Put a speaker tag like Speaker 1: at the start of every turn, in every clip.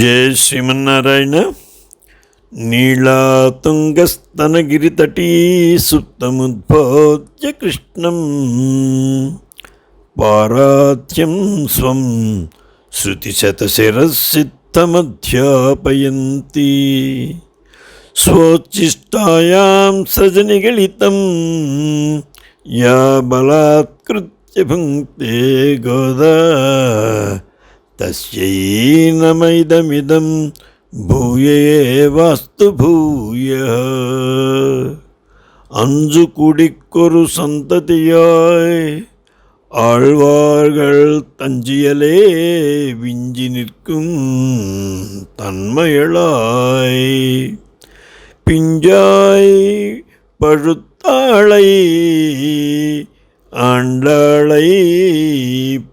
Speaker 1: జయ శ్రీమన్నారాయణ. నీళాతుంగస్తనగిరితటీ సుప్తముద్బోధ్య కృష్ణం పారాత్యం స్వం శృతిశతశిరసిద్ధమధ్యాపయంతి స్వోచ్ఛిష్టాయాం సజనిగళితం యా బలాత్కృత్య భుంక్తే గోదా తస్యై నమైదమిదం భూయేవాస్తు భూయః. அஞ்சு குடிக்கொரு சந்ததியாய் ஆழ்வார்கள் தஞ்சியலே விஞ்சி நிற்கும் தன்மையளாய் பிஞ்சாய் பழுத்தாளை ஆண்டாளை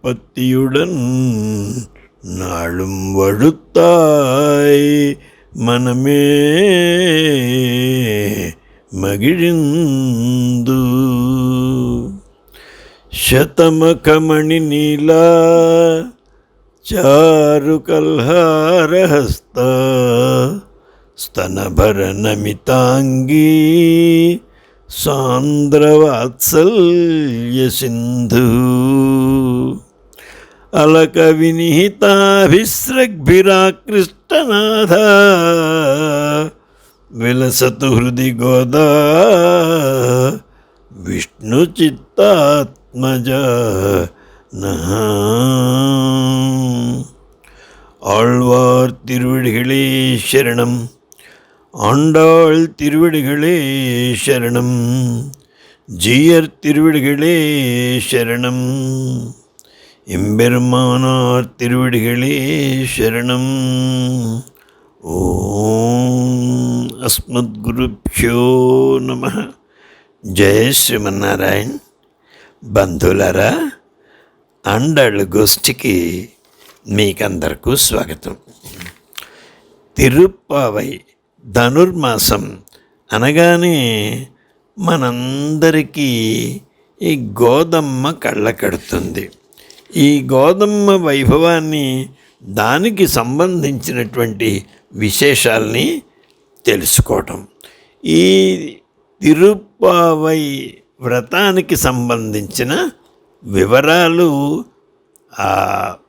Speaker 1: பத்தியுடன் நாளும் வழுத்தாய் மனமே மகிழ்ந்து. శతమఖమణి నీలా చారుకల్హారహస్త స్తనభరనమితాంగీ సాంద్రవాత్సల్య సింధు అలక వినిహితాభిస్రగ్భిరాకృష్టనాథ విలసతు హృది గోదా విష్ణు చిత్తాత్మజ ஆழ்வார் திருவடிகளே சரணம். ஆண்டாள் திருவடிகளே சரணம். ஜீயர் திருவடிகளே சரணம். எம்பெருமானார் திருவடிகளே சரணம். ஓம் అస్మద్గురుభ్యో నమః. జయ శ్రీమన్నారాయణ. బంధువులారా, ఆండాళ్ళ గోష్ఠికి మీకందరికీ స్వాగతం. తిరుప్పావై ధనుర్మాసం అనగానే మనందరికీ ఈ గోదమ్మ కళ్ళ కడుతుంది. ఈ గోదమ్మ వైభవాన్ని, దానికి సంబంధించినటువంటి విశేషాల్ని తెలుసుకోవటం, ఈ తిరుప్పావై వ్రతానికి సంబంధించిన వివరాలు, ఆ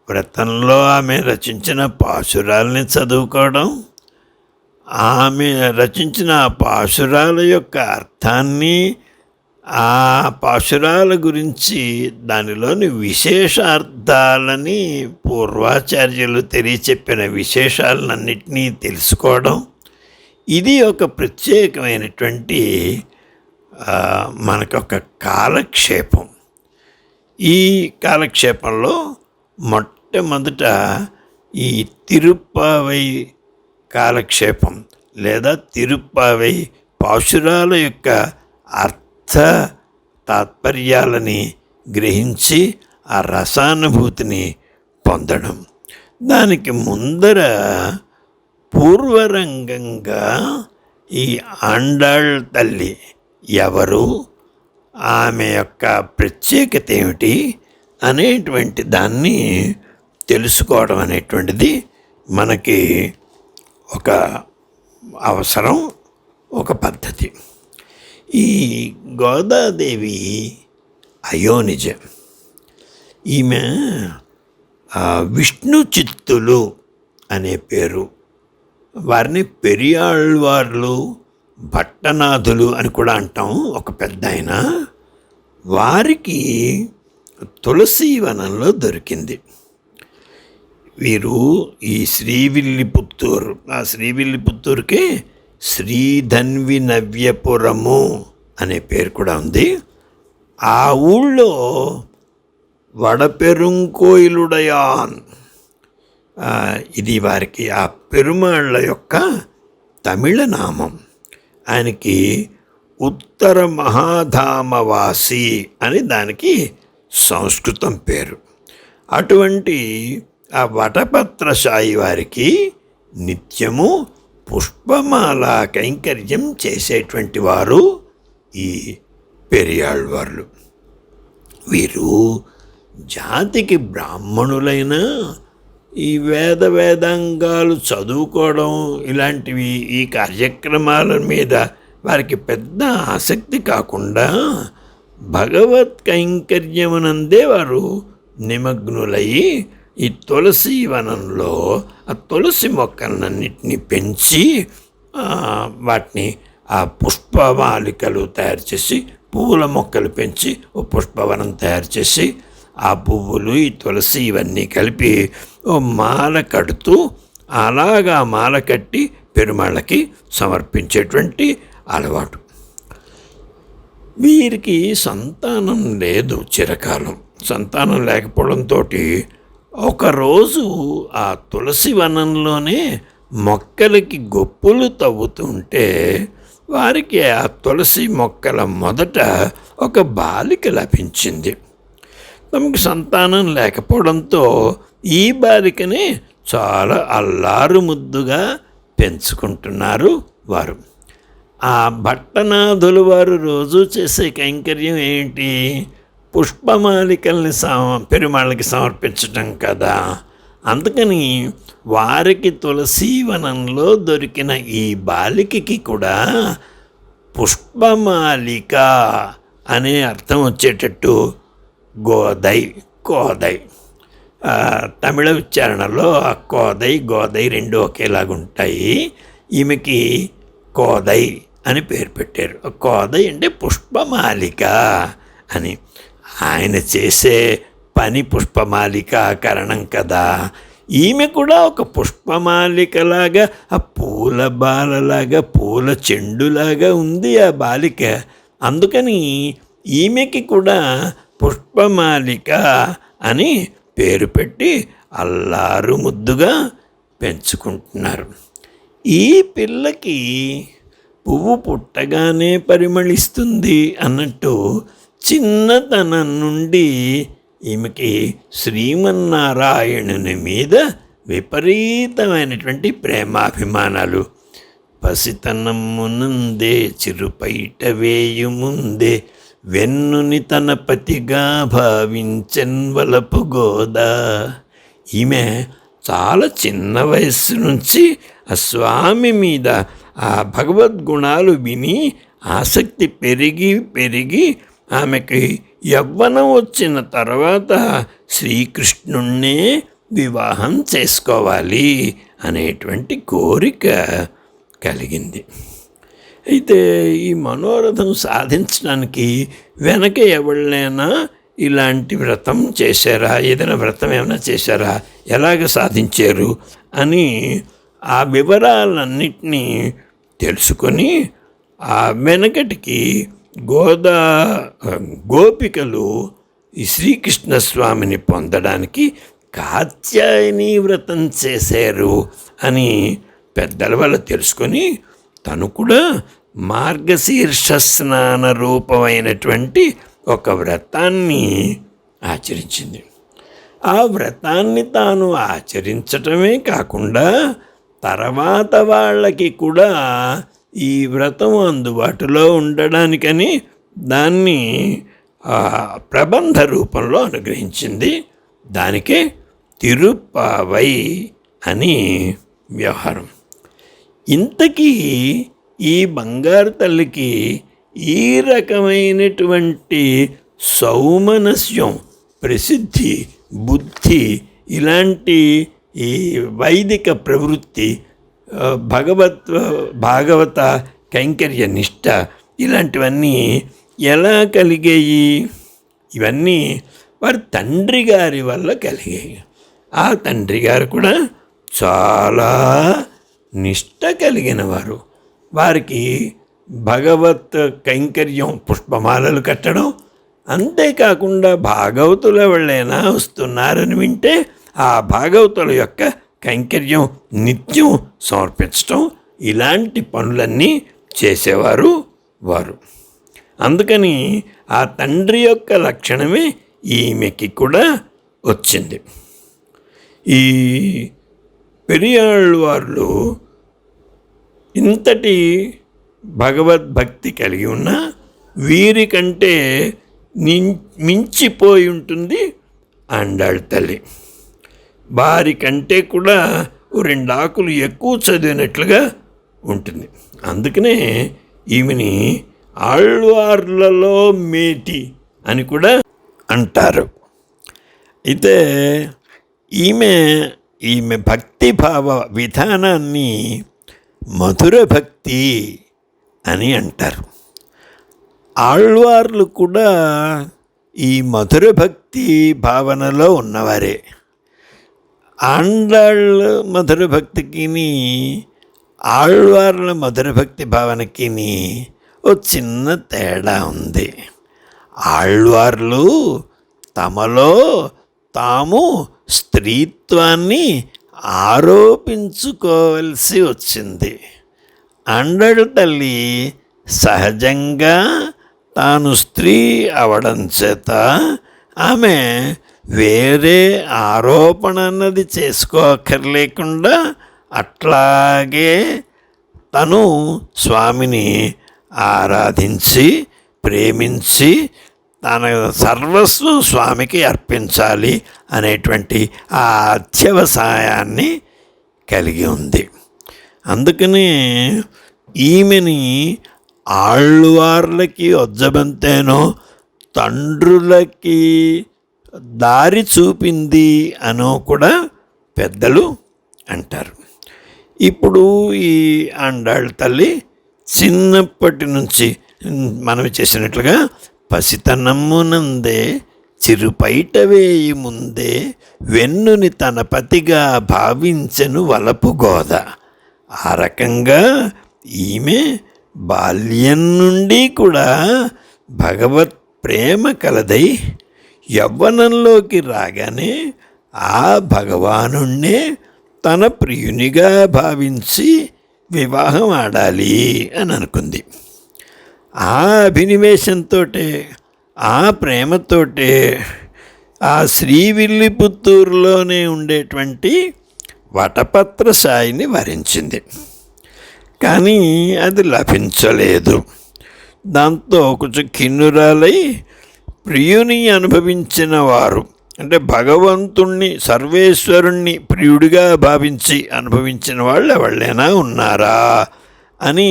Speaker 1: వ్రతంలో ఆమె రచించిన పాశురాల్ని చదువుకోవడం, ఆమె రచించిన ఆ పాశురాల యొక్క అర్థాన్ని, ఆ పాశురాల గురించి దానిలోని విశేషార్థాలని పూర్వాచార్యులు తెలియచెప్పిన విశేషాలన్నింటినీ తెలుసుకోవడం, ఇది ఒక ప్రత్యేకమైనటువంటి మనకొక కాలక్షేపం. ఈ కాలక్షేపంలో మొట్టమొదట ఈ తిరుప్పావై కాలక్షేపం లేదా తిరుప్పావై పాశురాల యొక్క అర్థ తాత్పర్యాలని గ్రహించి ఆ రసానుభూతిని పొందడం. దానికి ముందర పూర్వరంగంగా ఈ ఆండాళ్ తల్లి ఎవరు, ఆమె యొక్క ప్రత్యేకత ఏమిటి అనేటువంటి దాన్ని తెలుసుకోవడం అనేటువంటిది మనకి ఒక అవసరం, ఒక పద్ధతి. ఈ గోదాదేవి అయోనిజ. ఈమె విష్ణు చిత్తులు అనే పేరు. వారిని పెరియాళ్వార్లు, భట్టనాథులు అని కూడా అంటాం. ఒక పెద్ద ఆయన వారికి తులసీవనంలో దొరికింది. వీరు ఈ శ్రీవిల్లిపుత్తూరు, ఆ శ్రీవిల్లిపుత్తూరుకే శ్రీధన్వి నవ్యపురము అనే పేరు కూడా ఉంది. ఆ ఊళ్ళో వడపెరుంకోయిలుడయాన్, ఇది వారికి ఆ పెరుమాళ్ళ యొక్క తమిళ నామం. ఆయనకి ఉత్తర మహాధామవాసి అని దానికి సంస్కృతం పేరు. అటువంటి ఆ వటపత్రశాయి వారికి నిత్యము పుష్పమాల కైంకర్యం చేసేటువంటి వారు ఈ పెరియాళ్వార్లు. వీరు జాతికి బ్రాహ్మణులైన ఈ వేదాంగాలు చదువుకోవడం ఇలాంటివి ఈ కార్యక్రమాల మీద వారికి పెద్ద ఆసక్తి కాకుండా భగవత్ కైంకర్యమునందే వారు నిమగ్నులయ్యి ఈ తులసి వనంలో ఆ తులసి మొక్కలన్నింటినీ పెంచి వాటిని ఆ పుష్పమాలికలు తయారు చేసి పువ్వుల మొక్కలు పెంచి ఓ పుష్పవనం తయారు చేసి ఆ పువ్వులు ఈ తులసి ఇవన్నీ కలిపి ఓ మాల కడుతూ అలాగా మాల కట్టి పెరుమాళ్ళకి సమర్పించేటువంటి అలవాటు. వీరికి సంతానం లేదు, చిరకాలం సంతానం లేకపోవడంతో ఒకరోజు ఆ తులసి వనంలోనే మొక్కలకి గొప్పులు తవ్వుతుంటే వారికి ఆ తులసి మొక్కల మొదట ఒక బాలిక లభించింది. తమకు సంతానం లేకపోవడంతో ఈ బాలికని చాలా అల్లారు ముద్దుగా పెంచుకుంటున్నారు వారు. ఆ భట్టనాథులు వారు రోజు చేసే కైంకర్యం ఏంటి? పుష్పమాలికల్ని పెరుమాళ్ళకి సమర్పించటం కదా. అందుకని వారికి తులసీవనంలో దొరికిన ఈ బాలికకి కూడా పుష్పమాలిక అనే అర్థం వచ్చేటట్టు కోదై తమిళ ఉచ్చారణలో ఆ గోదై రెండు ఒకేలాగుంటాయి. ఈమెకి కోదై అని పేరు పెట్టారు. కోదై అంటే పుష్పమాలిక అని. ఆయన చేసే పని పుష్పమాలికాకరణం కదా. ఈమె కూడా ఒక పుష్పమాలికలాగా, ఆ పూల బాలలాగా, పూల చెండులాగా ఉంది ఆ బాలిక. అందుకని ఈమెకి కూడా పుష్పమాలిక అని పేరు పెట్టి అల్లారు ముద్దుగా పెంచుకుంటున్నారు. ఈ పిల్లకి పువ్వు పుట్టగానే పరిమళిస్తుంది అన్నట్టు చిన్నతనం నుండి ఈమెకి శ్రీమన్నారాయణుని మీద విపరీతమైనటువంటి ప్రేమాభిమానాలు. పసితనమునందే చిరుపైట వేయుముందే వెన్నుని తన పతిగా భావించెన్వలపు గోదా. ఈమె చాలా చిన్న వయస్సు నుంచి ఆ స్వామి మీద ఆ భగవద్గుణాలు విని ఆసక్తి పెరిగి ఆమెకి యవ్వనం వచ్చిన తర్వాత శ్రీకృష్ణుణ్ణే వివాహం చేసుకోవాలి అనేటువంటి కోరిక కలిగింది. అయితే ఈ మనోరథం సాధించడానికి వెనక ఎవళ్ళైనా ఇలాంటి వ్రతం చేశారా, ఏదైనా వ్రతం ఏమైనా చేశారా, ఎలాగ సాధించారు అని ఆ వివరాలన్నిటినీ తెలుసుకొని ఆ వెనకటికి గోపికలు ఈ శ్రీకృష్ణ స్వామిని పొందడానికి కాత్యాయని వ్రతం చేశారు అని పెద్దల వల్ల తెలుసుకొని తను కూడా మార్గశీర్ష స్నాన రూపమైనటువంటి ఒక వ్రతాన్ని ఆచరించింది. ఆ వ్రతాన్ని తాను ఆచరించటమే కాకుండా తర్వాత వాళ్ళకి కూడా ఈ వ్రతం అందుబాటులో ఉండడానికని దాన్ని ప్రబంధ రూపంలో అనుగ్రహించింది. దానికే తిరుప్పావై అని వ్యవహారం. ఇంతకీ ఈ బంగారు తల్లికి ఈ రకమైనటువంటి సౌమనస్యం, ప్రసిద్ధి, బుద్ధి, ఇలాంటి ఈ వైదిక ప్రవృత్తి, భాగవత కైంకర్య నిష్ట ఇలాంటివన్నీ ఎలా కలిగాయి? ఇవన్నీ వారి తండ్రి గారి వల్ల కలిగాయి. ఆ తండ్రి గారు కూడా చాలా నిష్ట కలిగిన వారు. వారికి భగవత్ కైంకర్యం, పుష్పమాలలు కట్టడం, అంతేకాకుండా భాగవతుల వాళ్ళైనా వస్తున్నారని వింటే ఆ భాగవతుల యొక్క కైంకర్యం నిత్యం సమర్పించటం, ఇలాంటి పనులన్నీ చేసేవారు వారు. అందుకని ఆ తండ్రి యొక్క లక్షణమే ఈమెకి కూడా వచ్చింది. ఈ పెరియాళ్ళవార్లు ఇంతటి భగవద్భక్తి కలిగి ఉన్న వీరికంటే మించిపోయి ఉంటుంది ఆండాళ్ తల్లి. వారి కంటే కూడా ఓ 2 ఆకులు ఎక్కువ చదివినట్లుగా ఉంటుంది. అందుకనే ఈమెని ఆళ్వార్లలో మేటి అని కూడా అంటారు. అయితే ఈమె భక్తిభావ విధానాన్ని మధుర భక్తి అని అంటారు. ఆళ్వార్లు కూడా ఈ మధుర భక్తి భావనలో ఉన్నవారే. ఆండాళ్ళ మధుర భక్తికి ఆళ్వార్ల మధుర భక్తి భావనకి ఓ చిన్న తేడా ఉంది. ఆళ్వార్లు తమలో తాము స్త్రీత్వాన్ని ఆరోపించుకోవలసి వచ్చింది. ఆండాళ్ళ తల్లి సహజంగా తాను స్త్రీ అవడం చేత ఆమె వేరే ఆరోపణ అన్నది చేసుకోక్కర్లేకుండా అట్లాగే తను స్వామిని ఆరాధించి ప్రేమించి తన సర్వస్వం స్వామికి అర్పించాలి అనేటువంటి ఆ అత్యవసాయాన్ని కలిగి ఉంది. అందుకని ఈమెని ఆళ్వార్లకి ఒజ్జబంతేనో తండ్రులకి దారి చూపింది అనో కూడా పెద్దలు అంటారు. ఇప్పుడు ఈ ఆండాళ్ళ తల్లి చిన్నప్పటి నుంచి మనం చేసినట్లుగా పసితనమ్మునందే చిరుపైట వేయి ముందే వెన్నుని తన పతిగా భావించెను వలపు గోద. ఆ రకంగా ఈమె బాల్యం నుండి కూడా భగవత్ ప్రేమ కలదై యవ్వనంలోకి రాగానే ఆ భగవానుణ్ణే తన ప్రియునిగా భావించి వివాహం ఆడాలి అని అనుకుంది. ఆ అభినివేశంతో ఆ ప్రేమతోటే ఆ శ్రీవిల్లిపుత్తూరులోనే ఉండేటువంటి వటపత్ర సాయిని వరించింది. కానీ అది లభించలేదు. దాంతో కొంచెం కిన్నురాలై ప్రియుని అనుభవించిన వారు, అంటే భగవంతుణ్ణి సర్వేశ్వరుణ్ణి ప్రియుడిగా భావించి అనుభవించిన వాళ్ళు ఎవళ్ళైనా ఉన్నారా అని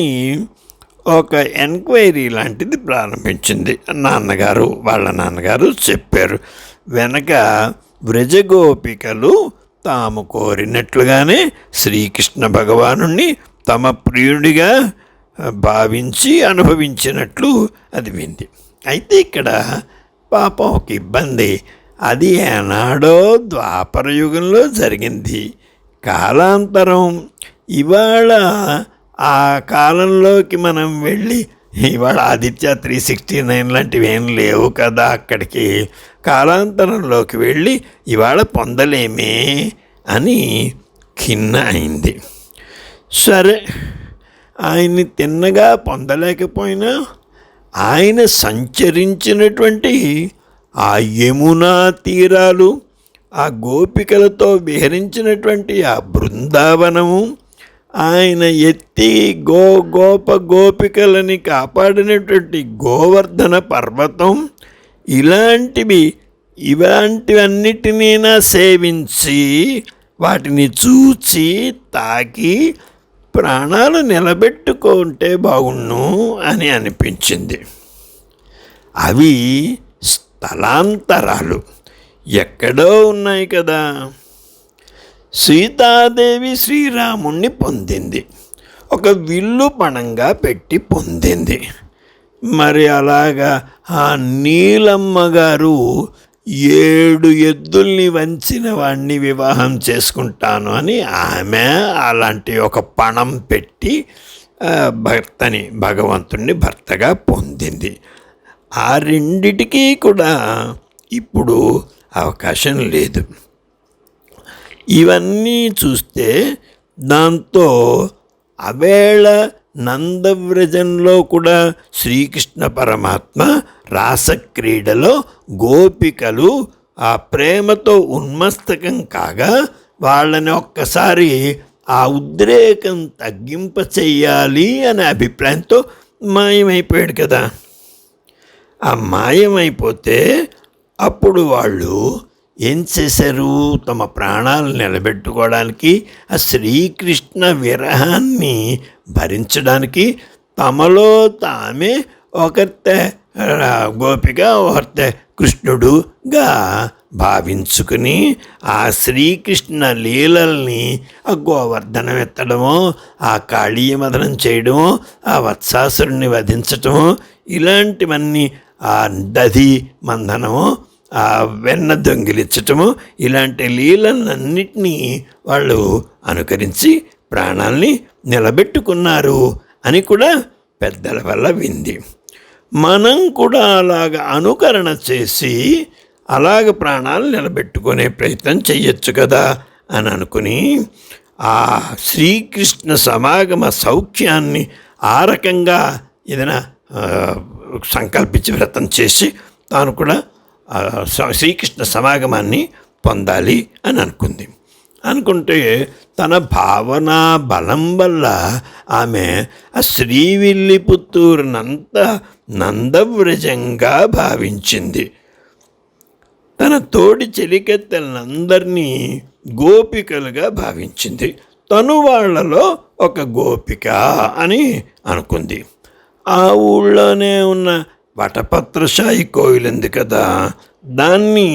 Speaker 1: ఒక ఎంక్వైరీ లాంటిది ప్రారంభించింది. వాళ్ళ నాన్నగారు చెప్పారు. వెనక వ్రజగోపికలు తాము కోరినట్లుగానే శ్రీకృష్ణ భగవానుణ్ణి తమ ప్రియుడిగా భావించి అనుభవించినట్లు అది వింది. అయితే ఇక్కడ పాపం ఒక ఇబ్బంది. అది ఏనాడో ద్వాపర యుగంలో జరిగింది. కాలాంతరం ఇవాళ ఆ కాలంలోకి మనం వెళ్ళి ఇవాళ ఆదిత్య 369 లాంటివి ఏం లేవు కదా, అక్కడికి కాలాంతరంలోకి వెళ్ళి ఇవాళ పొందలేమే అని ఖిన్న అయింది. సరే, ఆయన్ని తిన్నగా పొందలేకపోయినా ఆయన సంచరించినటువంటి ఆ యమునా తీరాలు, ఆ గోపికలతో విహరించినటువంటి ఆ బృందావనము, ఆయన ఎత్తి గోపికలని కాపాడినటువంటి గోవర్ధన పర్వతం, ఇలాంటివన్నిటినైనా సేవించి వాటిని చూచి తాకి ప్రాణాలు నిలబెట్టుకుంటే బాగుండు అని అనిపించింది. అవి స్థలాంతరాలు ఎక్కడో ఉన్నాయి కదా. సీతాదేవి శ్రీరాముణ్ణి పొందింది, ఒక విల్లు పణంగా పెట్టి పొందింది. మరి అలాగా ఆ నీలమ్మ గారు 7 ఎద్దుల్ని వంచిన వాణ్ణి వివాహం చేసుకుంటాను అని ఆమె అలాంటి ఒక పణం పెట్టి భగవంతుణ్ణి భర్తగా పొందింది. ఆ రెండిటికీ కూడా ఇప్పుడు అవకాశం లేదు. ఇవన్నీ చూస్తే దాంతో అవేళ నందవ్రజంలో కూడా శ్రీకృష్ణ పరమాత్మ రాసక్రీడలో గోపికలు ఆ ప్రేమతో ఉన్మస్తకం కాగా వాళ్ళని ఒక్కసారి ఆ ఉద్రేకం తగ్గింప చెయ్యాలి అనే అభిప్రాయంతో మాయమైపోయాడు కదా. ఆ మాయమైపోతే అప్పుడు వాళ్ళు ఏం చేశారు? తమ ప్రాణాలు నిలబెట్టుకోవడానికి, ఆ శ్రీకృష్ణ విరహాన్ని భరించడానికి తమలో తామే ఒకరితే గోపిక, ఒకరితే కృష్ణుడుగా భావించుకుని ఆ శ్రీకృష్ణ లీలల్ని ఆ గోవర్ధనం ఎత్తడము, ఆ కాళీయమదనం చేయడము, ఆ వత్సాసురుణ్ణి వధించటము, ఇలాంటివన్నీ, ఆ దధి మంధనము, ఆ వెన్న దొంగిలించటము, ఇలాంటి లీలలన్నింటినీ వాళ్ళు అనుకరించి ప్రాణాల్ని నిలబెట్టుకున్నారు అని కూడా పెద్దల వల్ల వింది. మనం కూడా అలాగ అనుకరణ చేసి అలాగ ప్రాణాలు నిలబెట్టుకునే ప్రయత్నం చెయ్యొచ్చు కదా అని అనుకుని ఆ శ్రీకృష్ణ సమాగమ సౌఖ్యాన్ని ఆ రకంగా ఏదైనా సంకల్పించి వ్రతం చేసి తాను కూడా శ్రీకృష్ణ సమాగమాన్ని పొందాలి అని అనుకుంది. అనుకుంటే తన భావనా బలం వల్ల ఆమె ఆ శ్రీవిల్లిపుత్తూరునంతా నందవ్రజంగా భావించింది. తన తోడి చెలికెత్తలందరినీ గోపికలుగా భావించింది. తను వాళ్లలో ఒక గోపిక అని అనుకుంది. ఆ ఊళ్ళోనే ఉన్న వటపత్రశాయి కోయిలుంది కదా, దాన్ని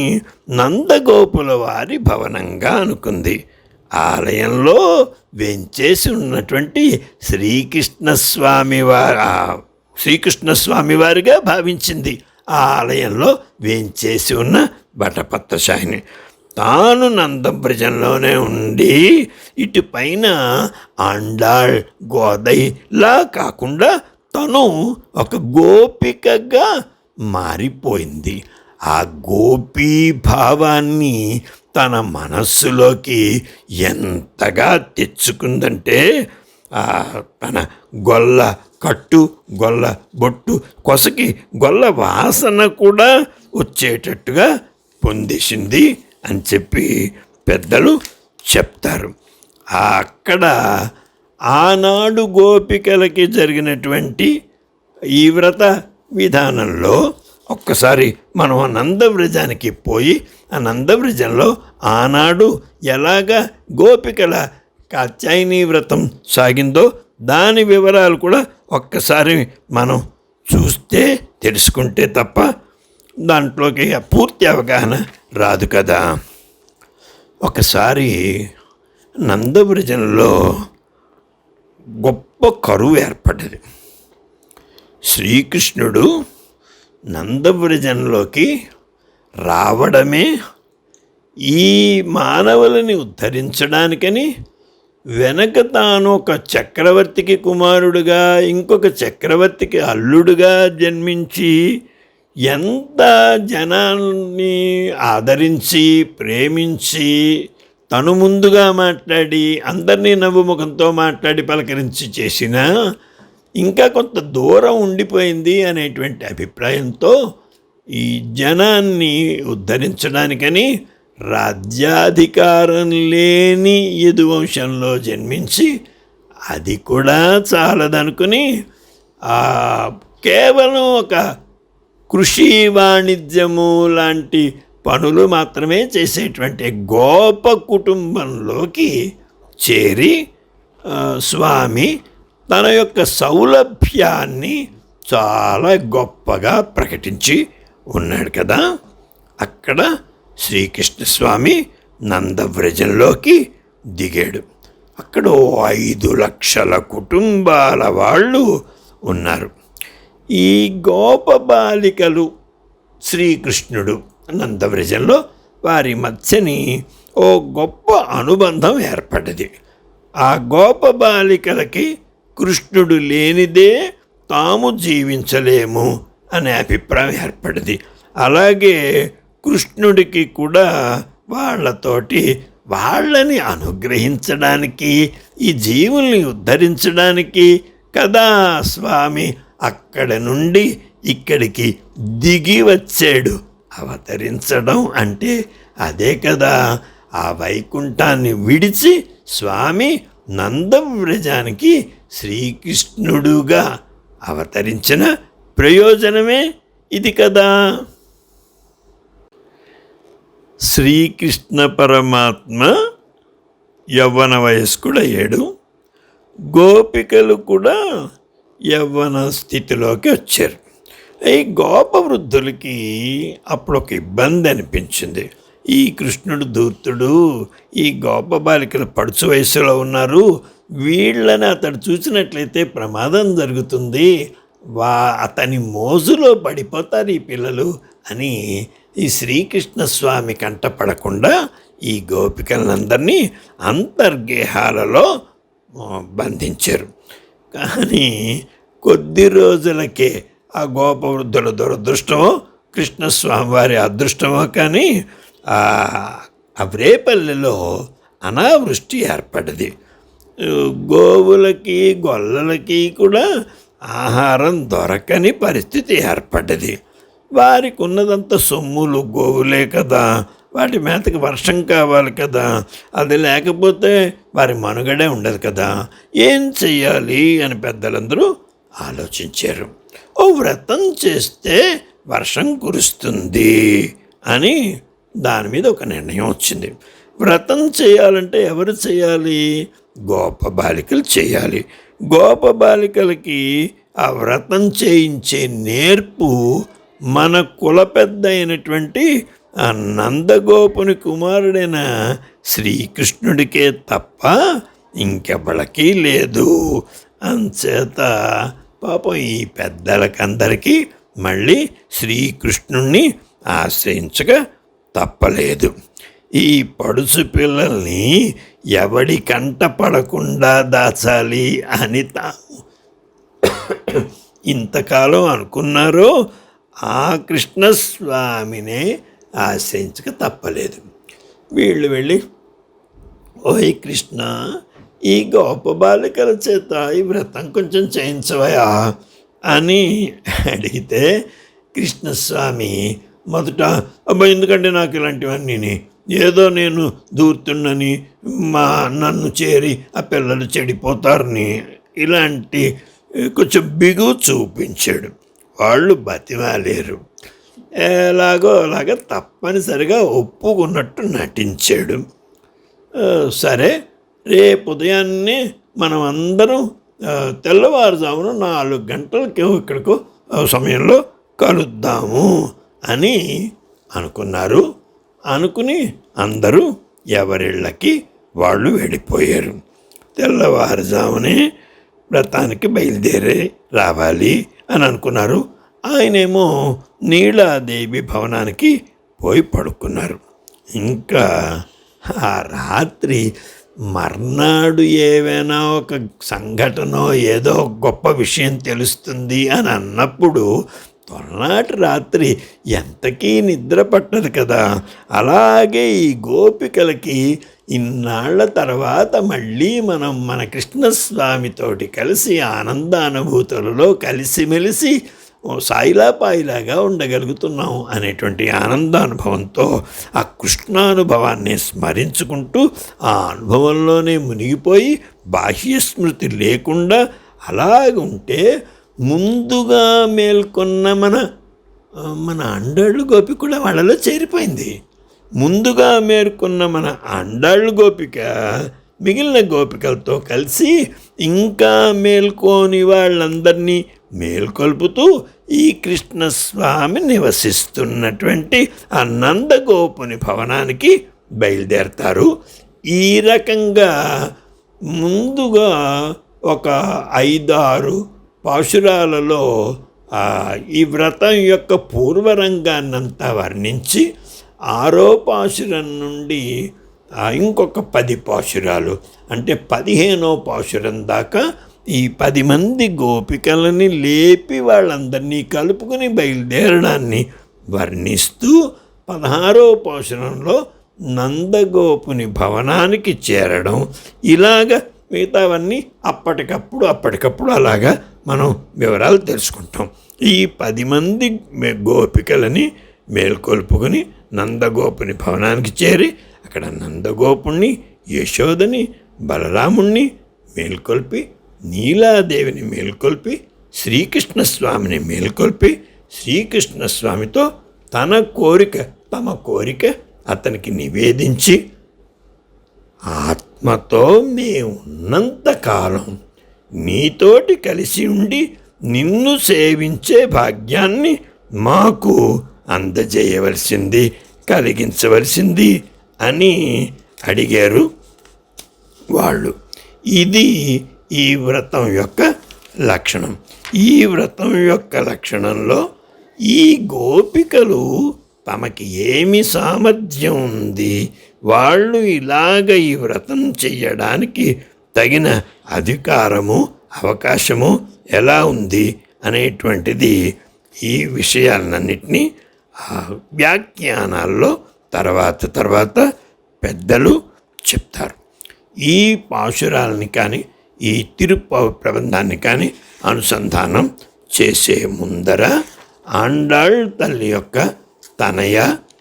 Speaker 1: నందగోపుల వారి భవనంగా అనుకుంది. ఆలయంలో వెంచేసి ఉన్నటువంటి శ్రీకృష్ణస్వామి వారిగా భావించింది. ఆ ఆలయంలో వేంచేసి ఉన్న వటపత్రశాయిని తాను నందబ్రజంలోనే ఉండి ఇటు పైన ఆండాళ్ గోదైలా కాకుండా తను ఒక గోపికగా మారిపోయింది. ఆ గోపీ భావాన్ని తన మనస్సులోకి ఎంతగా తెచ్చుకుందంటే తన గొల్ల కట్టు, గొల్ల బొట్టు, కొసకి గొల్ల వాసన కూడా వచ్చేటట్టుగా పొందేసింది అని చెప్పి పెద్దలు చెప్తారు. అక్కడ ఆనాడు గోపికలకి జరిగినటువంటి ఈ వ్రత విధానంలో ఒక్కసారి మనం ఆ నందవ్రజానికి పోయి ఆ నందవ్రజంలో ఆనాడు ఎలాగా గోపికల కాత్యాయని వ్రతం సాగిందో దాని వివరాలు కూడా ఒక్కసారి మనం చూస్తే తెలుసుకుంటే తప్ప దాంట్లోకి పూర్తి అవగాహన రాదు కదా. ఒకసారి నందవ్రజంలో గొప్ప కరువు ఏర్పడ్డది. శ్రీకృష్ణుడు నందవ్రజంలోకి రావడమే ఈ మానవులని ఉద్ధరించడానికని వెనక తాను ఒక చక్రవర్తికి కుమారుడుగా ఇంకొక చక్రవర్తికి అల్లుడుగా జన్మించి ఎంత జనాన్ని ఆదరించి ప్రేమించి తను ముందుగా మాట్లాడి అందరినీ నవ్వుముఖంతో మాట్లాడి పలకరించి చేసినా ఇంకా కొంత దూరం ఉండిపోయింది అనేటువంటి అభిప్రాయంతో ఈ జనాన్ని ఉద్ధరించడానికని రాజ్యాధికారం లేని యదువంశంలో జన్మించి అది కూడా చాలదనుకుని కేవలం ఒక కృషి వాణిజ్యము లాంటి పనులు మాత్రమే చేసేటువంటి గోప కుటుంబంలోకి చేరి స్వామి తన యొక్క సౌలభ్యాన్ని చాలా గొప్పగా ప్రకటించి ఉన్నాడు కదా. అక్కడ శ్రీకృష్ణస్వామి నందవ్రజంలోకి దిగాడు. అక్కడ 5 లక్షల కుటుంబాల వాళ్ళు ఉన్నారు. ఈ గోప బాలికలు శ్రీకృష్ణుడు నందవ్రజంలో వారి మధ్యని ఓ గొప్ప అనుబంధం ఏర్పడ్డది. ఆ గోప బాలికలకి కృష్ణుడు లేనిదే తాము జీవించలేము అనే అభిప్రాయం ఏర్పడింది. అలాగే కృష్ణుడికి కూడా వాళ్ళని అనుగ్రహించడానికి ఈ జీవుల్ని ఉద్ధరించడానికి కదా స్వామి అక్కడ నుండి ఇక్కడికి దిగి వచ్చాడు. అవతరించడం అంటే అదే కదా. ఆ వైకుంఠాన్ని విడిచి స్వామి నందవ్రజానికి శ్రీకృష్ణుడుగా అవతరించిన ప్రయోజనమే ఇది కదా. శ్రీకృష్ణ పరమాత్మ యవ్వన వయస్కుడయ్యాడు. గోపికలు కూడా యవ్వన స్థితిలోకి వచ్చారు. ఈ గోప వృద్ధులకి అప్పుడు ఒక ఇబ్బంది అనిపించింది. ఈ కృష్ణుడు ధూర్తుడు, ఈ గోప బాలికలు పడుచు వయసులో ఉన్నారు, వీళ్ళని అతడు చూసినట్లయితే ప్రమాదం జరుగుతుంది, అతని మోజులో పడిపోతారు ఈ పిల్లలు అని ఈ శ్రీకృష్ణ స్వామి కంటపడకుండా ఈ గోపికలందరినీ అంతర్గేహాలలో బంధించారు. కానీ కొద్ది రోజులకే ఆ గోపవృద్ధుల దురదృష్టమో కృష్ణస్వామి వారి అదృష్టమో కానీ రేపల్లెలో అనావృష్టి ఏర్పడింది. గోవులకి గొల్లలకి కూడా ఆహారం దొరకని పరిస్థితి ఏర్పడ్డది. వారికి ఉన్నదంతా సొమ్ములు గోవులే కదా, వాటి మేతకి వర్షం కావాలి కదా, అది లేకపోతే వారి మనుగడే ఉండదు కదా, ఏం చెయ్యాలి అని పెద్దలందరూ ఆలోచించారు. ఓ వ్రతం చేస్తే వర్షం కురుస్తుంది అని దాని మీద ఒక నిర్ణయం వచ్చింది. వ్రతం చేయాలంటే ఎవరు చేయాలి? గోప బాలికలు చేయాలి. గోప బాలికలకి ఆ వ్రతం చేయించే నేర్పు మన కుల పెద్ద అయినటువంటి ఆ నందగోపుని కుమారుడైన శ్రీకృష్ణుడికే తప్ప ఇంకెవ్వళ్ళకి లేదు. అంచేత పాపం ఈ పెద్దలకందరికీ మళ్ళీ శ్రీకృష్ణుణ్ణి ఆశ్రయించక తప్పలేదు. ఈ పడుసు పిల్లల్ని ఎవడి కంట పడకుండా దాచాలి అని తాము ఇంతకాలం అనుకున్నారో ఆ కృష్ణస్వామినే ఆశ్రయించక తప్పలేదు. వీళ్ళు వెళ్ళి, ఓయ్ కృష్ణ, ఈ గోప బాలికల చేత ఈ వ్రతం కొంచెం చేయించవయా అని అడిగితే కృష్ణస్వామి మొదట ఎందుకంటే నాకు ఇలాంటివన్నీ ఏదో నేను దూరుతున్నని నన్ను చేరి ఆ పిల్లలు చెడిపోతారని ఇలాంటి కొంచెం బిగువు చూపించాడు. వాళ్ళు బతిమాలేరు. ఎలాగో అలాగా తప్పనిసరిగా ఒప్పుకున్నట్టు నటించాడు. సరే, రేపు ఉదయాన్నే మనం అందరం తెల్లవారుజామున 4 గంటలకి ఇక్కడికో సమయంలో కలుద్దాము అని అనుకున్నారు. అనుకుని అందరూ ఎవరిళ్ళకి వాళ్ళు వెళ్ళిపోయారు. తెల్లవారుజామునే వ్రతానికి బయలుదేరి రావాలి అని అనుకున్నారు. ఆయనేమో నీలాదేవి భవనానికి పోయి పడుకున్నారు. ఇంకా ఆ రాత్రి మర్నాడు ఏవైనా ఒక సంఘటన ఏదో గొప్ప విషయం తెలుస్తుంది అని అన్నప్పుడు తొలనాటి రాత్రి ఎంతకీ నిద్ర పట్టదు కదా. అలాగే ఈ గోపికలకి ఇన్నాళ్ల తర్వాత మళ్ళీ మనం మన కృష్ణస్వామితోటి కలిసి ఆనందానుభూతులలో కలిసిమెలిసి సాయిలాపాయిలాగా ఉండగలుగుతున్నాం అనేటువంటి ఆనందానుభవంతో ఆ కృష్ణానుభవాన్ని స్మరించుకుంటూ ఆ అనుభవంలోనే మునిగిపోయి బాహ్య స్మృతి లేకుండా అలాగుంటే ముందుగా మేల్కొన్న మన అండాళ్ళు గోపిక కూడా వాళ్ళలో చేరిపోయింది. ముందుగా మేల్కొన్న మన అండాళ్ళు గోపిక మిగిలిన గోపికలతో కలిసి ఇంకా మేల్కోని వాళ్ళందరినీ మేల్కొల్పుతూ ఈ కృష్ణస్వామి నివసిస్తున్నటువంటి ఆ నందగోపుని భవనానికి బయలుదేరతారు. ఈ రకంగా ముందుగా ఒక 5-6 పాశురాలలో ఈ వ్రతం యొక్క పూర్వరంగాన్నంతా వర్ణించి 6వ పాశురం నుండి ఇంకొక 10 పాశురాలు అంటే 15వ పాశురం దాకా ఈ 10 మంది గోపికలని లేపి వాళ్ళందరినీ కలుపుకుని బయలుదేరడాన్ని వర్ణిస్తూ 16వ పాశురంలో నందగోపుని భవనానికి చేరడం, ఇలాగ మిగతావన్నీ అప్పటికప్పుడు అలాగా మనం వివరాలు తెలుసుకుంటాం. ఈ 10 మంది గోపికలని మేల్కొల్పుకొని నందగోపుని భవనానికి చేరి అక్కడ నందగోపుణ్ణి, యశోదని, బలరాముణ్ణి మేల్కొల్పి, నీలాదేవిని మేల్కొల్పి, శ్రీకృష్ణస్వామిని మేల్కొల్పి శ్రీకృష్ణస్వామితో తమ కోరిక అతనికి నివేదించి, ఆత్మతో మేమున్నంతకాలం నీతోటి కలిసి ఉండి నిన్ను సేవించే భాగ్యాన్ని మాకు అందజేయవలసింది, కలిగించవలసింది అని అడిగారు వాళ్ళు. ఇది ఈ వ్రతం యొక్క లక్షణం. ఈ వ్రతం యొక్క లక్షణంలో ఈ గోపికలు తమకి ఏమి సామర్థ్యం ఉంది, వాళ్ళు ఇలాగ ఈ వ్రతం చెయ్యడానికి తగిన అధికారము, అవకాశము ఎలా ఉంది అనేటువంటిది ఈ విషయాలన్నింటినీ వ్యాఖ్యానాల్లో తర్వాత పెద్దలు చెప్తారు. ఈ పాశురాలని కానీ ఈ ప్రబంధాన్ని కానీ అనుసంధానం చేసే ముందర ఆండాళ్ తల్లి యొక్క తనయ,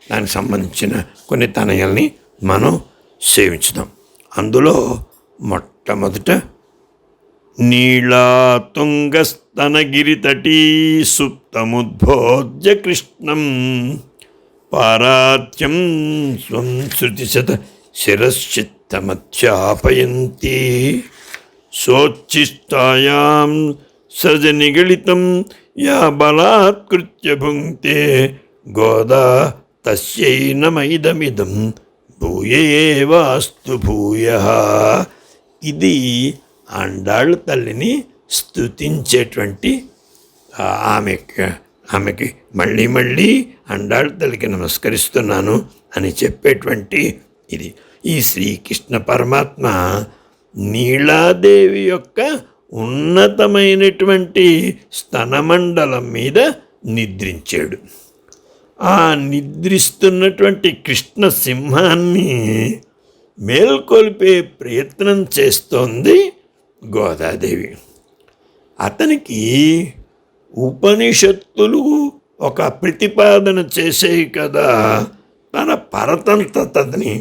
Speaker 1: దానికి సంబంధించిన కొన్ని తనయల్ని మనం సేవించుదాం. అందులో మొట్టమొదట నీళాతుంగస్తనగిరితటీ సుప్తముద్భోజ్య కృష్ణం పారాత్యం స్వం శృతిశత శిరశ్చిత్తమధ్యాపయంతి సోచ్ఛిష్టాయాం సజనిగళితం యా బలాత్కృత్య భుంక్తే గోదా తస్యై నమైదమిదం భూయేవాస్తు భూయః. ఇది ఆండాళ్ తల్లిని స్తుతించేటువంటి ఆమెకి మళ్ళీ ఆండాళ్ తల్లికి నమస్కరిస్తున్నాను అని చెప్పేటువంటి ఇది. ఈ శ్రీకృష్ణ పరమాత్మ నీలాదేవి యొక్క ఉన్నతమైనటువంటి స్తనమండలం మీద నిద్రించాడు. ఆ నిద్రిస్తున్నటువంటి కృష్ణ సింహాన్ని మేల్కొల్పే ప్రయత్నం చేస్తోంది గోదాదేవి. అతనికి ఉపనిషత్తులు ఒక ప్రతిపాదన చేసేవి కదా, తన పరతంత్రతని,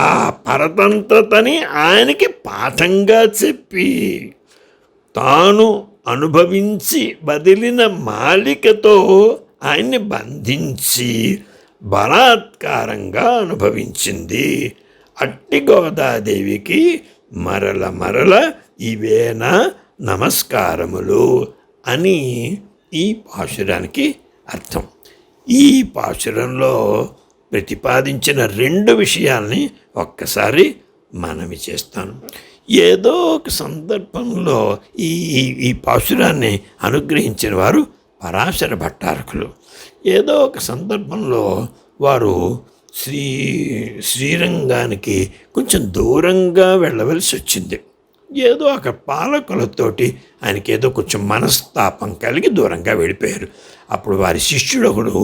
Speaker 1: ఆ పరతంత్రతని ఆయనకి పాఠంగా చెప్పి తాను అనుభవించి వదిలిన మాలికతో ఆయన్ని బంధించి బలాత్కారంగా అనుభవించింది. అట్టి గోదాదేవికి మరల ఇవేనా నమస్కారములు అని ఈ పాశురానికి అర్థం. ఈ పాశురంలో ప్రతిపాదించిన 2 విషయాల్ని ఒక్కసారి మనవి చేస్తాను. ఏదో ఒక సందర్భంలో ఈ పాశురాన్ని అనుగ్రహించిన వారు పరాశర భట్టారకులు. ఏదో ఒక సందర్భంలో వారు శ్రీరంగానికి కొంచెం దూరంగా వెళ్ళవలసి వచ్చింది. ఏదో ఒక పాలకులతోటి ఆయనకి ఏదో కొంచెం మనస్తాపం కలిగి దూరంగా వెళ్ళిపోయారు. అప్పుడు వారి శిష్యుడు ఒకడు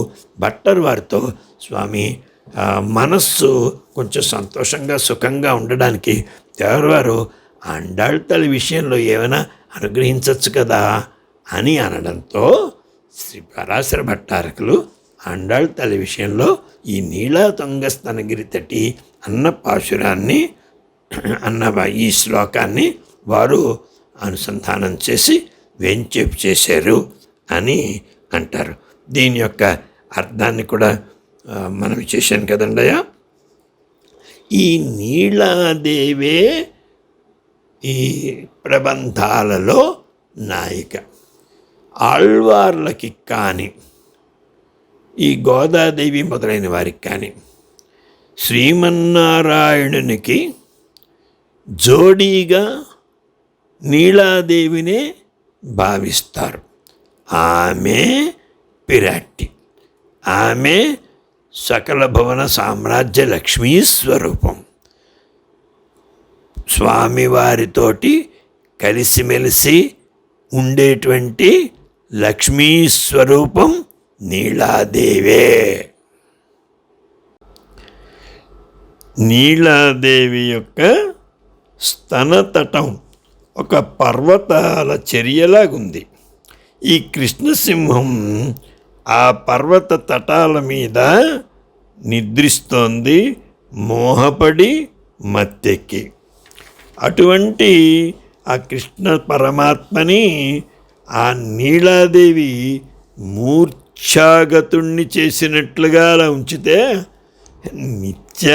Speaker 1: భట్టర్ వారితో, స్వామి, మనస్సు కొంచెం సంతోషంగా సుఖంగా ఉండడానికి దేవరవారు ఆండాళ్ తల్లి విషయంలో ఏమైనా అనుగ్రహించవచ్చు కదా అని అనడంతో శ్రీ పరాశర భట్టారకులు ఆండాళ్ తల్లి విషయంలో ఈ నీళాతుంగస్తనగిరి తటి అన్న పాశురాన్ని ఈ శ్లోకాన్ని వారు అనుసంధానం చేసి వెంచేపు చేశారు అని అంటారు. దీని యొక్క అర్థాన్ని కూడా మనం చేశాను కదండయ్య. ఈ నీలాదేవే ఈ ప్రబంధాలలో నాయిక. ఆళ్వార్లకి కానీ ఈ గోదాదేవి మొదలైన వారికి కానీ శ్రీమన్నారాయణునికి జోడీగా నీలాదేవినే భావిస్తారు. ఆమె పిరాట్టి, ఆమె సకల భువన సామ్రాజ్య లక్ష్మీ స్వరూపం. స్వామివారితోటి కలిసిమెలిసి ఉండేటువంటి లక్ష్మీ స్వరూపం నీలాదేవే. నీలాదేవి యొక్క స్తనతటం ఒక పర్వతాల చర్యలాగుంది. ఈ కృష్ణసింహం ఆ పర్వత తటాల మీద నిద్రిస్తోంది, మోహపడి మత్తెక్కి. అటువంటి ఆ కృష్ణ పరమాత్మని ఆ నీలాదేవి మూర్ఛాగతుణ్ణి చేసినట్లుగా అలా ఉంచితే నిత్య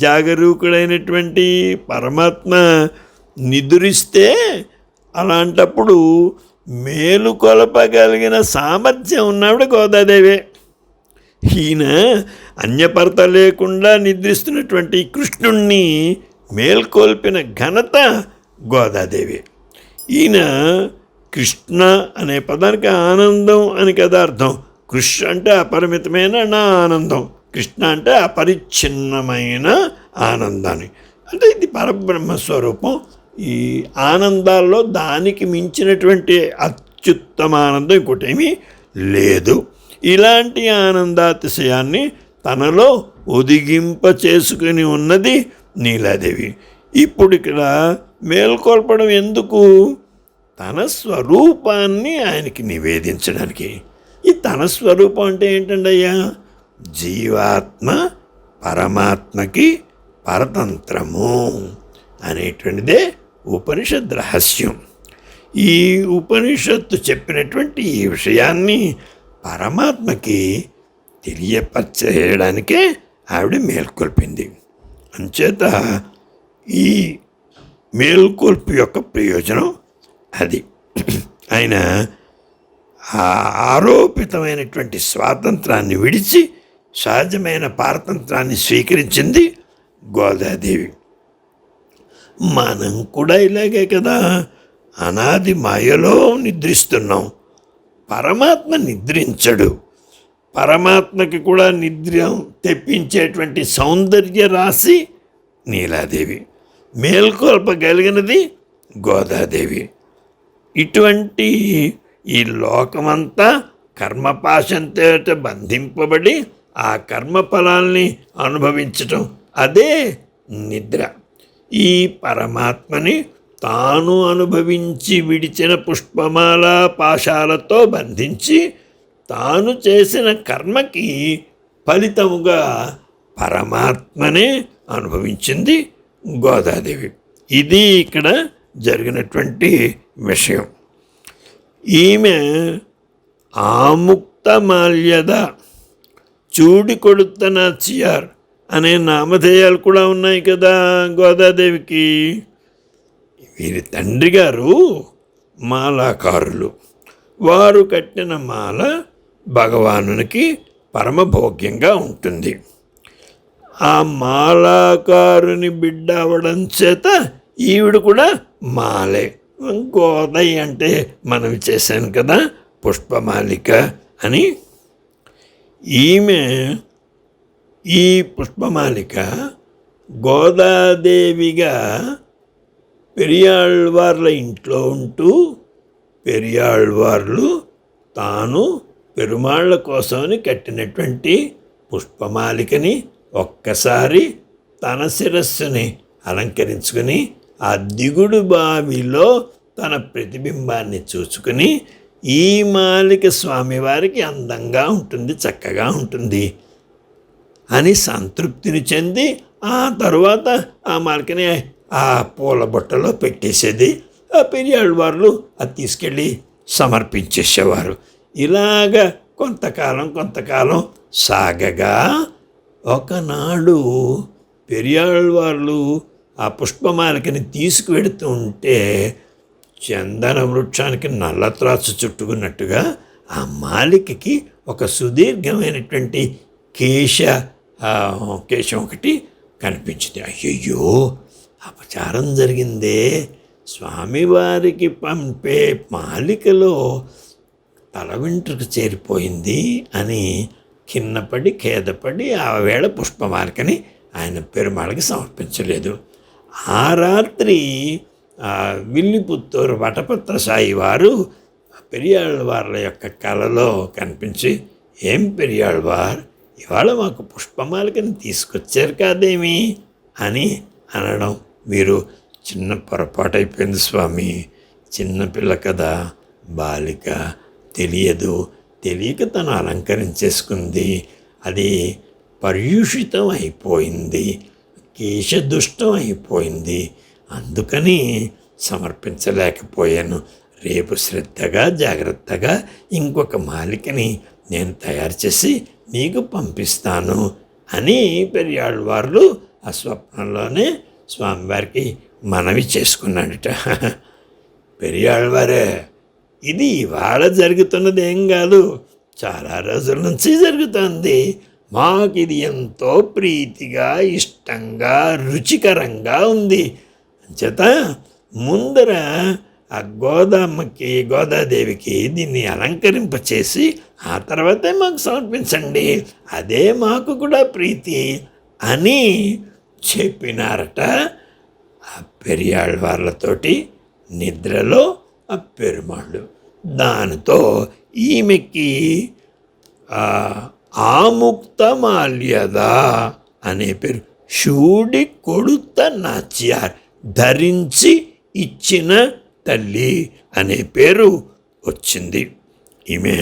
Speaker 1: జాగరూకుడైనటువంటి పరమాత్మ నిద్రిస్తే అలాంటప్పుడు మేలుకొలపగలిగిన సామర్థ్యం ఉన్నప్పుడు గోదాదేవే. ఈయన అన్యపరత లేకుండా నిద్రిస్తున్నటువంటి కృష్ణుణ్ణి మేల్కొల్పిన ఘనత గోదాదేవి. ఈయన కృష్ణ అనే పదానికి ఆనందం అని కదా అర్థం. కృష్ అంటే అపరిమితమైన నా ఆనందం, కృష్ణ అంటే అపరిచ్ఛిన్నమైన ఆనందాన్ని, అంటే ఇది పరబ్రహ్మస్వరూపం. ఈ ఆనందాల్లో దానికి మించినటువంటి అత్యుత్తమ ఆనందం ఇంకోటి ఏమీ లేదు. ఇలాంటి ఆనందాతిశయాన్ని తనలో ఒదిగింప చేసుకుని ఉన్నది నీలాదేవి. ఇప్పుడు ఇక్కడ మేల్కొల్పడం ఎందుకు? తన స్వరూపాన్ని ఆయనకి నివేదించడానికి. ఈ తన స్వరూపం అంటే ఏంటండి అయ్యా? జీవాత్మ పరమాత్మకి పరతంత్రము అనేటువంటిదే ఉపనిషద్ రహస్యం. ఈ ఉపనిషత్తు చెప్పినటువంటి ఈ విషయాన్ని పరమాత్మకి తెలియపరచేయడానికే ఆవిడ మేల్కొల్పింది. అంచేత ఈ మేల్కొల్పు యొక్క ప్రయోజనం అది. ఆయన ఆరోపితమైనటువంటి స్వాతంత్రాన్ని విడిచి సహజమైన పారతంత్రాన్ని స్వీకరించింది గోదాదేవి. మనం కూడా ఇలాగే కదా, అనాది మాయలో నిద్రిస్తున్నాం. పరమాత్మ నిద్రించడు. పరమాత్మకి కూడా నిద్ర తెప్పించేటువంటి సౌందర్య రాశి నీలాదేవి, మేల్కొల్పగలిగినది గోదాదేవి. ఇటువంటి ఈ లోకమంతా కర్మపాశంతో బంధింపబడి ఆ కర్మఫలాల్ని అనుభవించటం, అదే నిద్ర. ఈ పరమాత్మని తాను అనుభవించి విడిచిన పుష్పమాల పాశాలతో బంధించి తాను చేసిన కర్మకి ఫలితముగా పరమాత్మనే అనుభవించింది గోదాదేవి. ఇది ఇక్కడ జరిగినటువంటి విషయం. ఈమె ఆముక్త మాల్యద, చూడి కొడుతనాచియార్ అనే నామధేయాలు కూడా ఉన్నాయి కదా గోదాదేవికి. వీరి తండ్రి గారు మాలాకారులు. వారు కట్టిన మాల భగవానునికి పరమభోగ్యంగా ఉంటుంది. ఆ మాలాకారుని బిడ్డ అవడం చేత ఈవిడ కూడా మాలే. గోదయ్య అంటే మనం చేశాను కదా పుష్పమాలిక అని. ఈమె ఈ పుష్పమాలిక గోదాదేవిగా పెరియాళ్వార్ల ఇంట్లో ఉంటూ పెరియాళ్వార్లు తాను పెరుమాళ్ల కోసమని కట్టినటువంటి పుష్పమాలికని ఒక్కసారి తన శిరస్సుని అలంకరించుకుని ఆ దిగుడు బావిలో తన ప్రతిబింబాన్ని చూసుకుని ఈ మాలిక స్వామివారికి అందంగా ఉంటుంది, చక్కగా ఉంటుంది అని సంతృప్తిని చెంది ఆ తరువాత ఆ మాలికని ఆ పూల బుట్టలో పెట్టేసేది. ఆ పెరియాళ్వార్లు అది తీసుకెళ్ళి సమర్పించేసేవారు. ఇలాగ కొంతకాలం సాగగా ఒకనాడు పెరియాళ్వార్లు ఆ పుష్పమాలికని తీసుకువెడుతూ ఉంటే చందన వృక్షానికి నల్లత్రాసు చుట్టుకున్నట్టుగా ఆ మాలికకి ఒక సుదీర్ఘమైనటువంటి కేశం ఒకటి కనిపించింది. అయ్యయ్యో, అపచారం జరిగిందే, స్వామివారికి పంపే మాలికలో తల వెంట్రుక చేరిపోయింది అని ఖిన్నపడి ఖేదపడి ఆ వేళ పుష్పమాలికని ఆయన పెరుమాళకి సమర్పించలేదు. ఆ రాత్రి విల్లిపుత్తూరు వటపత్ర సాయి వారు పెరియాళ్వార్ల యొక్క కళలో కనిపించి, ఏం పెరియాళ్వార్, ఇవాళ మాకు పుష్పమాలికని తీసుకొచ్చారు కాదేమి అని అనడం, మీరు చిన్న పొరపాటు అయిపోయింది స్వామి, చిన్నపిల్ల కదా, బాలిక, తెలియక తను అలంకరించేసుకుంది, అది పర్యూషితం అయిపోయింది, కేశదుష్టం అయిపోయింది, అందుకని సమర్పించలేకపోయాను. రేపు శ్రద్ధగా జాగ్రత్తగా ఇంకొక మాలికని నేను తయారు చేసి నీకు పంపిస్తాను అని పెరియాళ్ళవార్లు ఆ స్వప్నంలోనే స్వామివారికి మనవి చేసుకున్నాడట. పెరియాళ్ళవారే, ఇది ఇవాళ జరుగుతున్నది ఏం కాదు, చాలా రోజుల నుంచి జరుగుతుంది. మాకు ఇది ఎంతో ప్రీతిగా, ఇష్టంగా, రుచికరంగా ఉంది. చేత ముందర ఆ గోదాదేవికి దీన్ని అలంకరింపచేసి ఆ తర్వాతే మాకు సమర్పించండి, అదే మాకు కూడా ప్రీతి అని చెప్పినారట ఆ పెరియాళ్ళవార్లతోటి నిద్రలో ఆ పెరుమాళ్ళు. దానితో ఈమెకి ఆముక్తమాల్యద అనే పేరు, షూడి కొడుత నాచ్యార్, ధరించి ఇచ్చిన తల్లి అనే పేరు వచ్చింది. ఈమె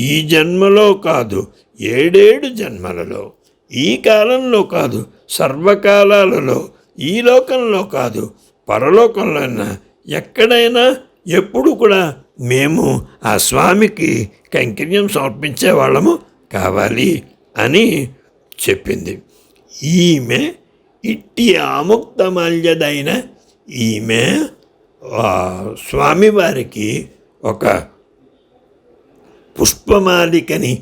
Speaker 1: ఈ జన్మలో కాదు, 7 జన్మలలో, ఈ కాలంలో కాదు, సర్వకాలాలలో, ఈ లోకంలో కాదు, పరలోకంలో అయినా ఎక్కడైనా ఎప్పుడు కూడా మేము ఆ స్వామికి కైంకర్యం సమర్పించే వాళ్ళము కావాలి అని చెప్పింది. ఈమె ఇట్టి ఆముక్తమాల్యదైన ఈమె స్వామివారికి ఒక పుష్పమాలికని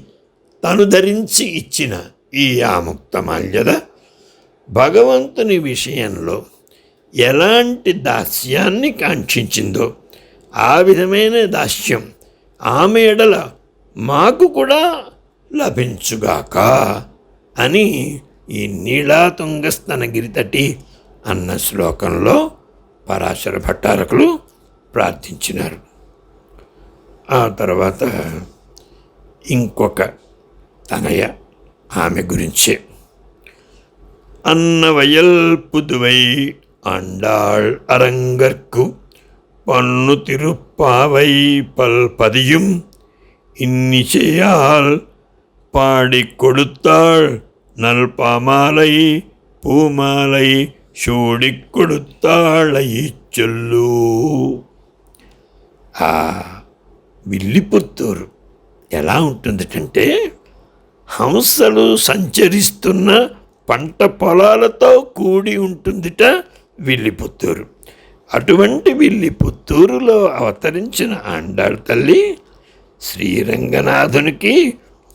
Speaker 1: తను ధరించి ఇచ్చిన ఈ ఆముక్తమాల్యద భగవంతుని విషయంలో ఎలాంటి దాస్యాన్ని కాంక్షించిందో ఆ విధమైన దాస్యం ఆమె ఎడల మాకు కూడా లభించుగాక అని ఈ నీళాతుంగస్తనగిరితటి అన్న శ్లోకంలో పరాశర భట్టారకులు ప్రార్థించినారు. ఆ తర్వాత ఇంకొక తనయ ఆమె గురించే, అన్నవయల్ పుదువై ఆండాళ్ அரங்கற்கு பன்னு திருப்பாவை பல்பதியும் இன்னிசையால் பாடிக் கொடுத்தாள் நல்பாமாலை பூமாலை சூடிக் கொடுத்தாளை చొల్లు. ఆ విల్లిపుత్తూరు ఎలా ఉంటుందంటే హంసలు సంచరిస్తున్న పంట పొలాలతో కూడి ఉంటుందిట విల్లిపుత్తూరు. అటువంటి విల్లిపుత్తూరులో అవతరించిన ఆండాళ్ తల్లి శ్రీరంగనాథునికి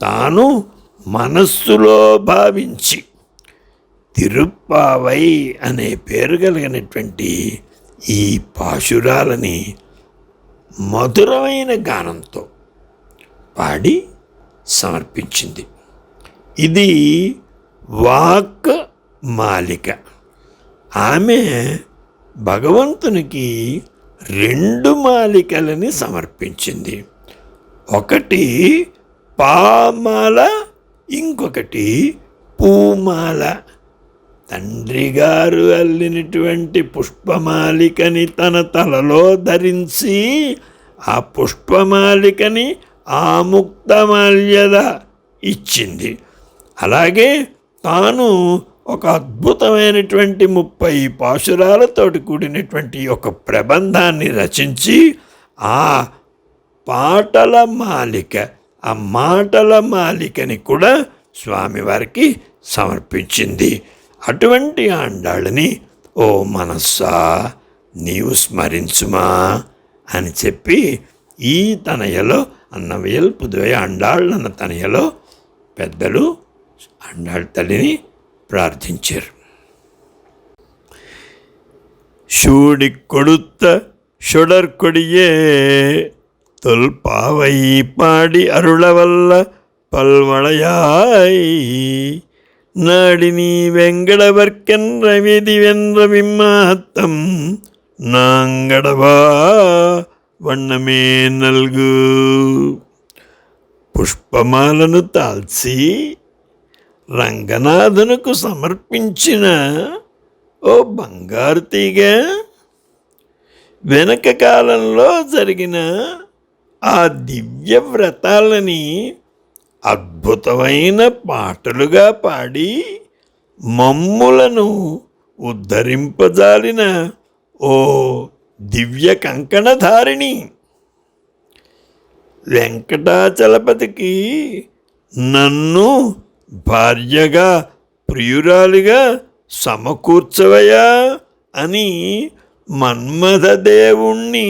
Speaker 1: తాను మనస్సులో భావించి తిరుప్పావై అనే పేరు కలిగినటువంటి ఈ పాశురాలని మధురమైన గానంతో పాడి సమర్పించింది. ఇది వాక్ మాలిక. ఆమె భగవంతునికి 2 మాలికలని సమర్పించింది. ఒకటి పామాల, ఇంకొకటి పూమాల. తండ్రి గారు అల్లినటువంటి పుష్పమాలికని తన తలలో ధరించి ఆ పుష్పమాలికని ఆముక్తమాల్యద ఇచ్చింది. అలాగే తాను ఒక అద్భుతమైనటువంటి 30 పాశురాలతోటి కూడినటువంటి ఒక ప్రబంధాన్ని రచించి ఆ పాటల మాలిక, ఆ మాటల మాలికని కూడా స్వామివారికి సమర్పించింది. అటువంటి ఆండాళ్ళని ఓ మనస్సా నీవు స్మరించుమా అని చెప్పి ఈ తనయలో అన్నవయల్ పుదువై ఆండాళ్ అన్న తనయలో పెద్దలు ఆండాళ్ తల్లిని ప్రార్థించారు. షూడి కొడుத்த షొడర్కొడియే தொல்பாவை பாடி அருளவல்ல பல்வளையாய் நாடினி வெங்கடவர்க்கென்ற விதி வென்ற விம்மாத்தம் நாங்கடவா వన్నమే నల్గు. పుష్పమాలను తాల్చి రంగనాథునకు సమర్పించిన ఓ బంగారు తీగ, వెనక కాలంలో జరిగిన ఆ దివ్య వ్రతాలని అద్భుతమైన పాటలుగా పాడి మమ్ములను ఉద్ధరింపజాలిన ఓ దివ్య కంకణధారిణి, వెంకటాచలపతికి నన్ను భార్యగా ప్రియురాలిగా సమకూర్చవయా అని మన్మథదేవుణ్ణి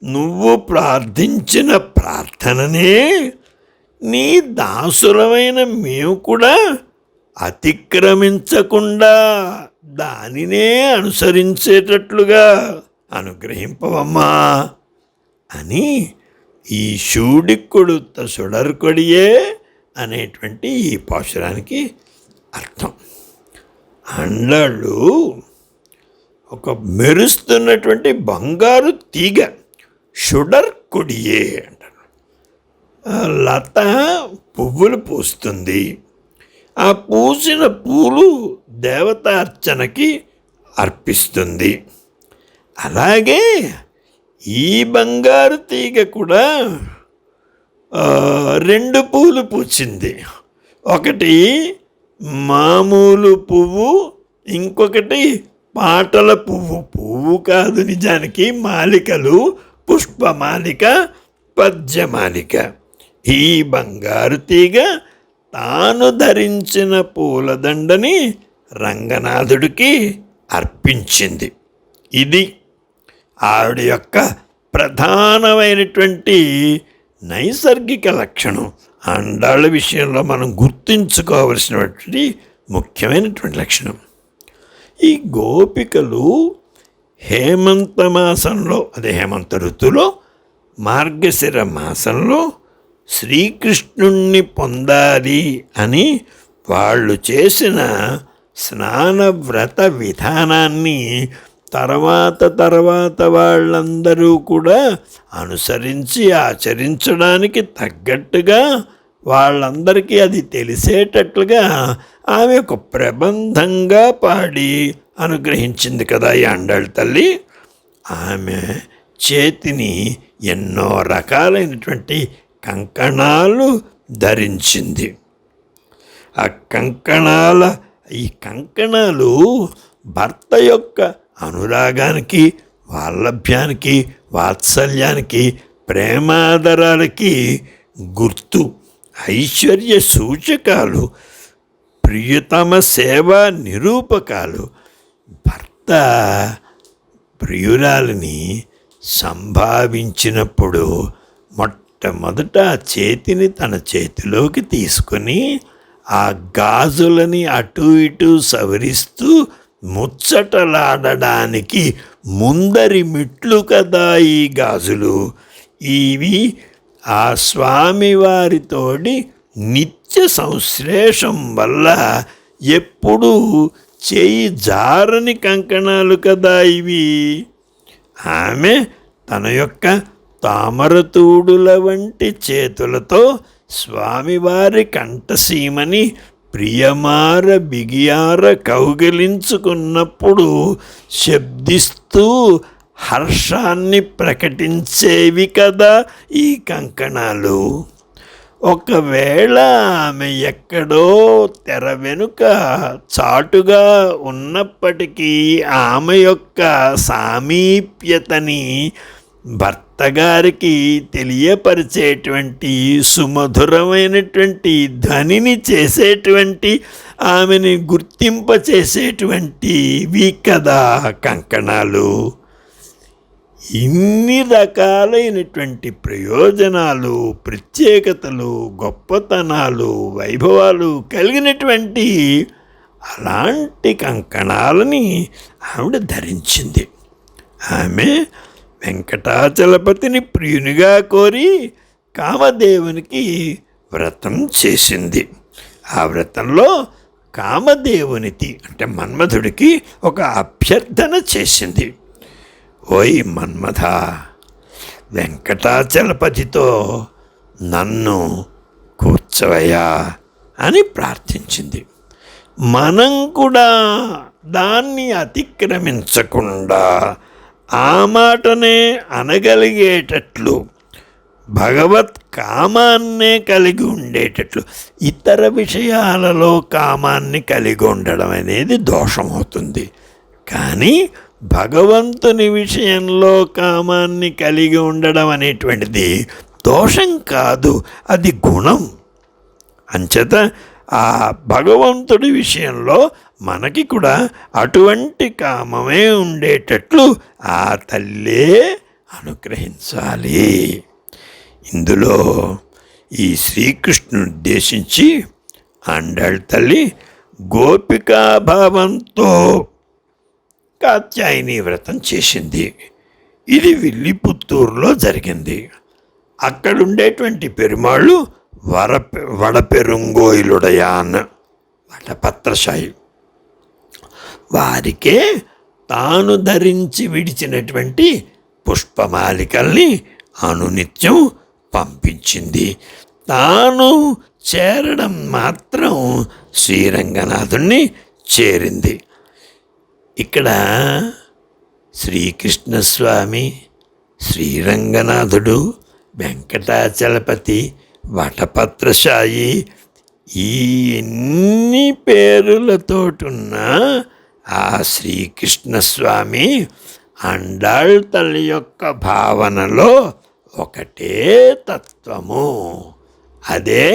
Speaker 1: నువ్వు ప్రార్థించిన ప్రార్థననే నీ దాసులమైన మేము కూడా అతిక్రమించకుండా దానినే అనుసరించేటట్లుగా అనుగ్రహింపవమ్మా అని ఈ శూడి కొడుత సుడర్కొడియే అనేటువంటి ఈ పాశురానికి అర్థం. అండాళ్ళు ఒక మెరుస్తున్నటువంటి బంగారు తీగ, షుడర్కొడియే అంటారు. లత పువ్వులు పూస్తుంది. ఆ పూసిన పూలు దేవతార్చనకి అర్పిస్తుంది. అలాగే ఈ బంగారు తీగ కూడా 2 పూలు పూచింది. ఒకటి మామూలు పువ్వు, ఇంకొకటి పాటల పువ్వు. పువ్వు కాదు నిజానికి, మాలికలు, పుష్పమాలిక, పద్యమాలిక. ఈ బంగారు తీగ తాను ధరించిన పూలదండని రంగనాథుడికి అర్పించింది. ఇది ఆవిడ యొక్క ప్రధానమైనటువంటి నైసర్గిక లక్షణం. అండాళ్ళ విషయంలో మనం గుర్తుంచుకోవలసినటువంటి ముఖ్యమైనటువంటి లక్షణం. ఈ గోపికలు హేమంత మాసంలో, అదే హేమంత ఋతువులో, మార్గశిర మాసంలో శ్రీకృష్ణుణ్ణి పొందాలి అని వాళ్ళు చేసిన స్నానవ్రత విధానాన్ని తర్వాత వాళ్ళందరూ కూడా అనుసరించి ఆచరించడానికి తగ్గట్టుగా వాళ్ళందరికీ అది తెలిసేటట్లుగా ఆమె ఒక ప్రబంధంగా పాడి అనుగ్రహించింది కదా ఈ అండాళ్ళ తల్లి. ఆమె చేతిని ఎన్నో రకాలైనటువంటి కంకణాలు ధరించింది. ఆ ఈ కంకణాలు భర్త యొక్క అనురాగానికి, వాల్లభ్యానికి, వాత్సల్యానికి, ప్రేమాదరాలకి గుర్తు, ఐశ్వర్య సూచకాలు, ప్రియతమ సేవా నిరూపకాలు. భర్త ప్రియురాలిని సంభావించినప్పుడు మొట్టమొదట చేతిని తన చేతిలోకి తీసుకొని ఆ గాజులని అటు ఇటు సవరిస్తూ ముచ్చటలాడడానికి ముందరి మెట్లు కదా ఈ గాజులు. ఇవి ఆ స్వామివారితోటి నిత్య సంశ్లేషం వల్ల ఎప్పుడూ చేయి జారని కంకణాలు కదా ఇవి. ఆమె తన యొక్క తామరతూడుల వంటి చేతులతో స్వామివారి కంఠసీమని ప్రియమార బిగియార కౌగిలించుకున్నప్పుడు శబ్దిస్తూ హర్షాన్ని ప్రకటించేవి కదా ఈ కంకణాలు. ఒకవేళ ఆమె ఎక్కడో తెర వెనుక చాటుగా ఉన్నప్పటికీ ఆమె యొక్క సామీప్యతని భర్తగారికి తెలియపరిచేటువంటి సుమధురమైనటువంటి ధ్వనిని చేసేటువంటి, ఆమెని గుర్తింపచేసేటువంటివి కదా కంకణాలు. ఇన్ని రకాలైనటువంటి ప్రయోజనాలు, ప్రత్యేకతలు, గొప్పతనాలు, వైభవాలు కలిగినటువంటి అలాంటి కంకణాలని ఆవిడ ధరించింది. ఆమె వెంకటాచలపతిని ప్రియునిగా కోరి కామదేవునికి వ్రతం చేసింది. ఆ వ్రతంలో కామదేవునికి అంటే మన్మధుడికి ఒక అభ్యర్థన చేసింది. ఓయ్ మన్మథ, వెంకటాచలపతితో నన్ను కూర్చవయ్యా అని ప్రార్థించింది. మనం కూడా దాన్ని అతిక్రమించకుండా ఆ మాటనే అనగలిగేటట్లు, భగవత్ కామాన్నే కలిగి ఉండేటట్లు, ఇతర విషయాలలో కామాన్ని కలిగి ఉండడం అనేది దోషమవుతుంది. కానీ భగవంతుని విషయంలో కామాన్ని కలిగి ఉండడం అనేటువంటిది దోషం కాదు, అది గుణం. అంచేత ఆ భగవంతుడి విషయంలో మనకి కూడా అటువంటి కామమే ఉండేటట్లు ఆ తల్లే అనుగ్రహించాలి. ఇందులో ఈ శ్రీకృష్ణుని ఉద్దేశించి ఆండాళ్ తల్లి గోపికాభావంతో కాత్యాయని వ్రతం చేసింది. ఇది విల్లిపుత్తూరులో జరిగింది. అక్కడుండేటువంటి పెరుమాళ్ళు వడపెరుంగోయిలుడయాన్ వటపత్రశాయి వారికే తాను ధరించి విడిచినటువంటి పుష్పమాలికల్ని అనునిత్యం పంపించింది. తాను చేరడం మాత్రం శ్రీరంగనాథుణ్ణి చేరింది. ఇక్కడ శ్రీకృష్ణస్వామి, శ్రీరంగనాథుడు, వెంకటాచలపతి, వటపత్రశాయి ఈ ఎన్ని పేరులతోటున్న ఆ శ్రీకృష్ణస్వామి ఆండాళ్ తల్లి యొక్క భావనలో ఒకటే తత్వము. అదే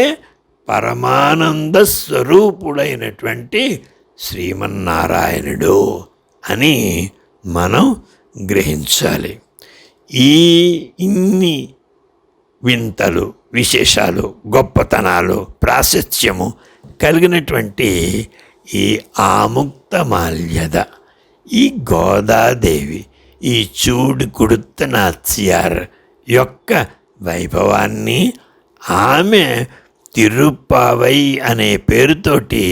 Speaker 1: పరమానంద స్వరూపుడైనటువంటి శ్రీమన్నారాయణుడు అని మనం గ్రహించాలి. ఇన్ని వింతలు, విశేషాలు, గొప్పతనాలు, ప్రాశస్త్యము కలిగినటువంటి ఈ ఆముక్తమాల్యద, ఈ గోదాదేవి, ఈ చూడు కుడుత్త నాచ్యార్ యొక్క వైభవాన్ని ఆమె తిరుప్పావై అనే పేరుతోటి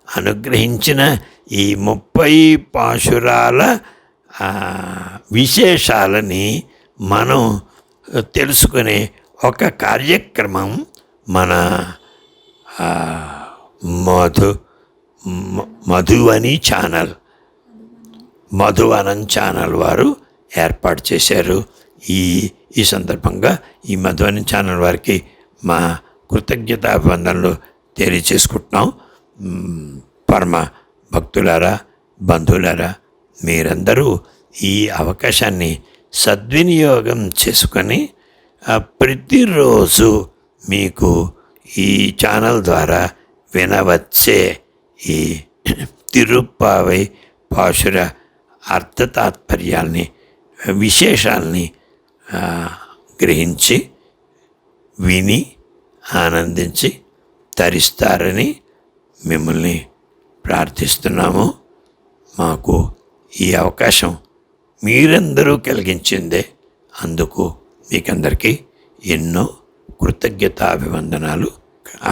Speaker 1: అనుగ్రహించిన ఈ 30 పాశురాల విశేషాలని మనం తెలుసుకునే ఒక కార్యక్రమం మన మధువని ఛానల్, మధువనం ఛానల్ వారు ఏర్పాటు చేశారు. ఈ సందర్భంగా ఈ మధువని ఛానల్ వారికి మా కృతజ్ఞతాభివందనలు తెలియచేసుకుంటున్నాం. పరమ భక్తులారా, బంధువులారా, మీరందరూ ఈ అవకాశాన్ని సద్వినియోగం చేసుకొని ప్రతిరోజు మీకు ఈ ఛానల్ ద్వారా వినవచ్చే ఈ తిరుప్పావై పాశుర అర్థతాత్పర్యాల్ని, విశేషాల్ని గ్రహించి విని ఆనందించి తరిస్తారని మిమ్మల్ని ప్రార్థిస్తున్నాము. మాకు ఈ అవకాశం మీరందరూ కలిగించిందే. అందుకు మీకందరికీ ఎన్నో కృతజ్ఞతాభివందనాలు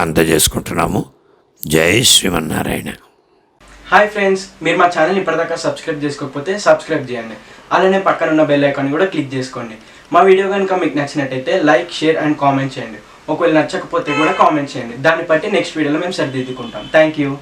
Speaker 1: అందజేసుకుంటున్నాము. జై శ్రీమన్నారాయణ.
Speaker 2: హాయ్ ఫ్రెండ్స్, మీరు మా ఛానల్ ఇప్పటిదాకా సబ్స్క్రైబ్ చేసుకోకపోతే సబ్స్క్రైబ్ చేయండి. అలానే పక్కన ఉన్న బెల్ ఐకాన్ కూడా క్లిక్ చేసుకోండి. మా వీడియో కనుక మీకు నచ్చినట్టయితే లైక్, షేర్ అండ్ కామెంట్ చేయండి. ఒకవేళ నచ్చకపోతే కూడా కామెంట్ చేయండి. దాన్ని బట్టి నెక్స్ట్ వీడియోలో మేము సరిదిద్దుకుంటాం. Thank you.